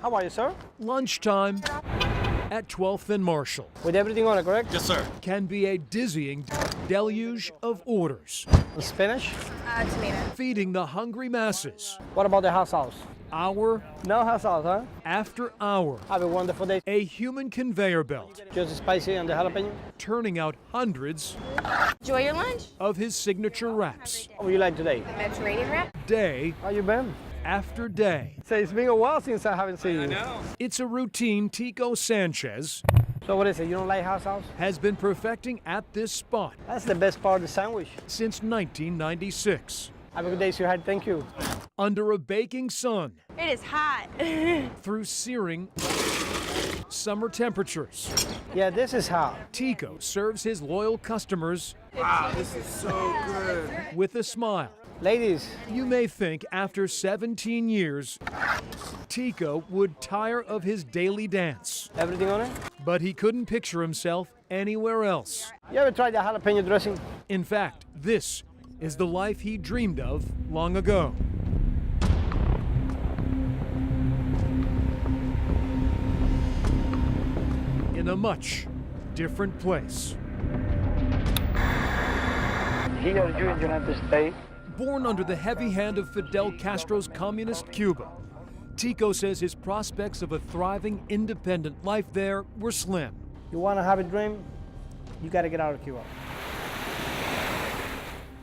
How are you, sir? Lunchtime at 12th and Marshall With everything on it, correct? Yes, sir. can be a dizzying deluge of orders, Spanish? Tomato. feeding the hungry masses What about the hot sauce? hour No hot sauce, huh? after hour. Have a wonderful day. A human conveyor belt Just spicy and the jalapeno. turning out hundreds Enjoy your lunch. of his signature wraps, What would you like today? Mediterranean wrap. day How you been? after day. So it's been a while since I haven't seen you. It's a routine Tico Sanchez So what is it? You don't like hot sauce? has been perfecting at this spot That's the best part of the sandwich. since 1996. Have a good day, sweetheart. Thank you. Under a baking sun, It is hot. through searing summer temperatures, Yeah, this is hot. Tico serves his loyal customers Wow, this is so good. with a smile. Ladies, You may think after 17 years, Tico would tire of his daily dance, everything on it? but he couldn't picture himself anywhere else. You ever tried the jalapeno dressing? In fact, this is the life he dreamed of long ago. In a much different place. Here you in the United States. Born under the heavy hand of Fidel Castro's communist Cuba, Tico says his prospects of a thriving, independent life there were slim. You want to have a dream? You got to get out of Cuba.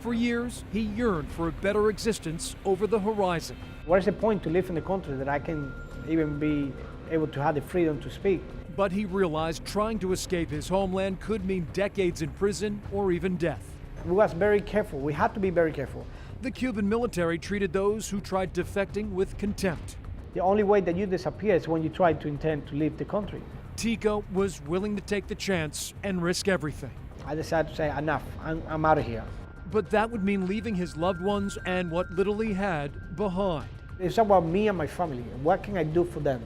For years, he yearned for a better existence over the horizon. What is the point to live in a country that I can even be able to have the freedom to speak? But he realized trying to escape his homeland could mean decades in prison or even death. We was very careful. We had to be very careful. The Cuban military treated those who tried defecting with contempt. The only way that you disappear is when you try to intend to leave the country. Tico was willing to take the chance and risk everything. I decided to say, enough, I'm out of here. But that would mean leaving his loved ones and what little he had behind. It's about me and my family. What can I do for them?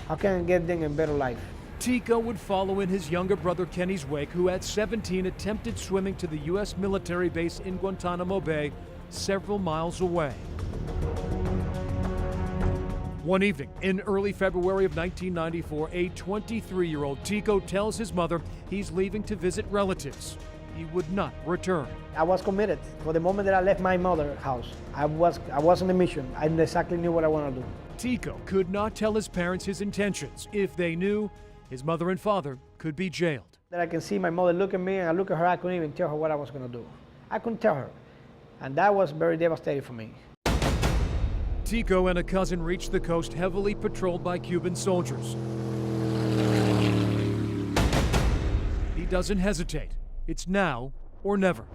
How can I get them a better life? Tico would follow in his younger brother Kenny's wake, who at 17 attempted swimming to the U.S. military base in Guantanamo Bay, several miles away. One evening in early February of 1994, a 23-year-old Tico tells his mother he's leaving to visit relatives. He would not return. I was committed. For the moment that I left my mother's house, I was on the mission. I exactly knew what I wanted to do. Tico could not tell his parents his intentions. If they knew, his mother and father could be jailed. That I can see my mother look at me and I look at her, I couldn't even tell her what I was going to do. I couldn't tell her. And that was very devastating for me. Tico and a cousin reached the coast heavily patrolled by Cuban soldiers. He doesn't hesitate. It's now or never.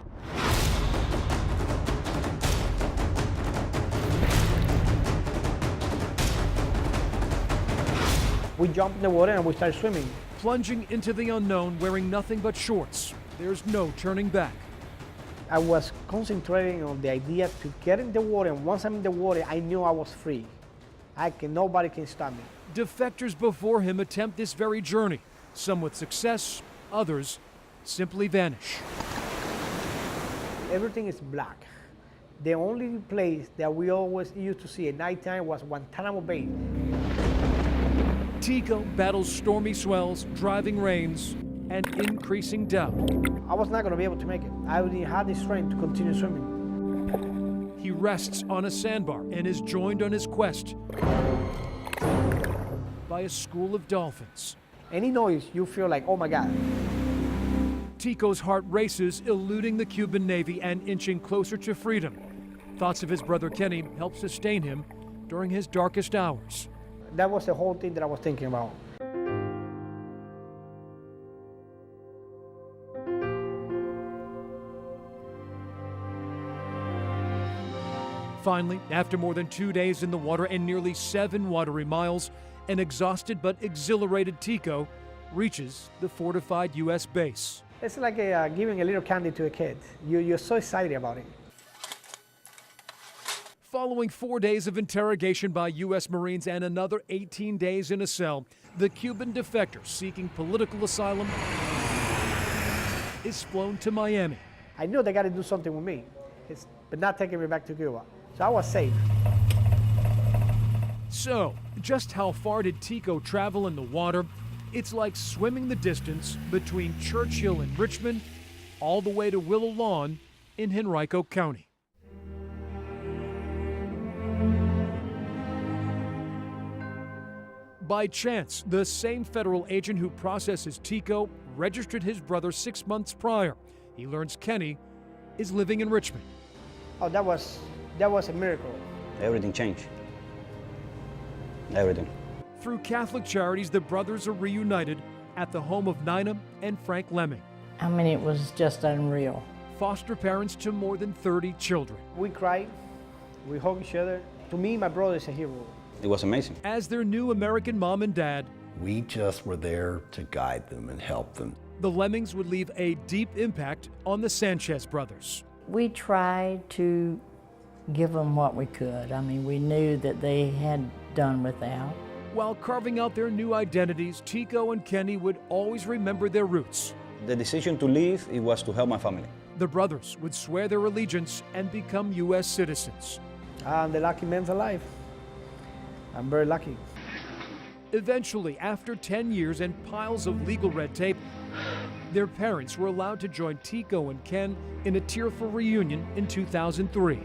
We jumped in the water and we started swimming. Plunging into the unknown wearing nothing but shorts. There's no turning back. I was concentrating on the idea to get in the water, and once I'm in the water, I knew I was free. Nobody can stop me. Defectors before him attempt this very journey. Some with success, others simply vanish. Everything is black. The only place that we always used to see at nighttime was Guantanamo Bay. Tico battles stormy swells, driving rains, and increasing doubt. I was not going to be able to make it. I didn't have the strength to continue swimming. He rests on a sandbar and is joined on his quest by a school of dolphins. Any noise, you feel like, oh my God. Tico's heart races, eluding the Cuban Navy and inching closer to freedom. Thoughts of his brother Kenny help sustain him during his darkest hours. That was the whole thing that I was thinking about. Finally, after more than 2 days in the water and nearly 7 watery miles, an exhausted but exhilarated Tico reaches the fortified U.S. base. It's like giving a little candy to a kid. You're so excited about it. Following 4 days of interrogation by U.S. Marines and another 18 days in a cell, the Cuban defector seeking political asylum is flown to Miami. I knew they got to do something with me, but not taking me back to Cuba. So I was safe. So, just how far did Tico travel in the water? It's like swimming the distance between Churchill and Richmond, all the way to Willow Lawn in Henrico County. By chance, the same federal agent who processes Tico registered his brother 6 months prior. He learns Kenny is living in Richmond. Oh, that was a miracle. Everything changed. Everything. Through Catholic Charities, the brothers are reunited at the home of Nina and Frank Lemming, I mean, it was just unreal. foster parents to more than 30 children. We cried, we hug each other. To me, my brother is a hero. It was amazing. As their new American mom and dad, We just were there to guide them and help them. the Lemmings would leave a deep impact on the Sanchez brothers. We tried to give them what we could. I mean, we knew that they had done without. While carving out their new identities, Tico and Kenny would always remember their roots. The decision to leave, it was to help my family. The brothers would swear their allegiance and become U.S. citizens. I'm the lucky man alive. I'm very lucky. Eventually, after 10 years and piles of legal red tape, their parents were allowed to join Tico and Ken in a tearful reunion in 2003.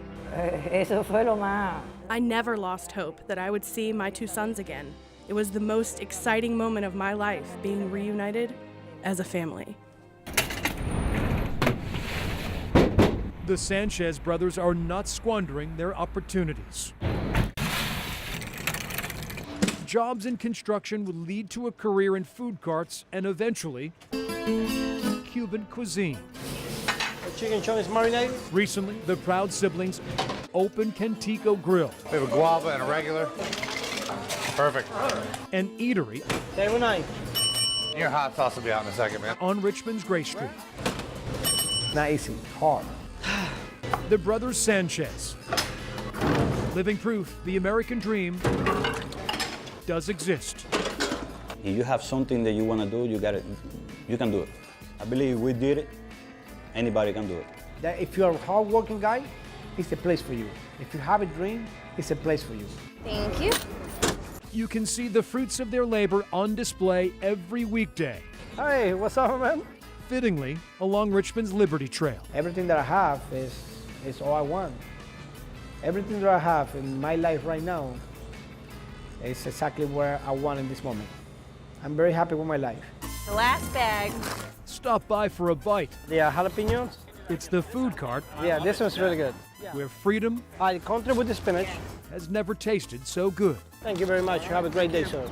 Eso fue lo más. I never lost hope that I would see my two sons again. It was the most exciting moment of my life, being reunited as a family. The Sanchez brothers are not squandering their opportunities. Jobs in construction would lead to a career in food carts and eventually Cuban cuisine. The chicken chunk is marinated. Recently, the proud siblings opened Tico Grill, We have a guava and a regular. Perfect. an eatery Table 9. Your hot sauce will be out in a second, man. on Richmond's Gray Street. Not easy, hard. The brothers Sanchez, living proof the American dream does exist. If you have something that you want to do, you can do it. I believe we did it. Anybody can do it. That if you're a hard-working guy, it's a place for you. If you have a dream, it's a place for you. Thank you. You can see the fruits of their labor on display every weekday, Hey, what's up, man? fittingly along Richmond's Liberty Trail. Everything that I have is all I want. Everything that I have in my life right now is exactly where I want in this moment. I'm very happy with my life. The last bag. Stop by for a bite. The jalapenos, It's the food cart yeah, this one's really good. where freedom I country with the spinach. has never tasted so good. Thank you very much. Have a great day, sir.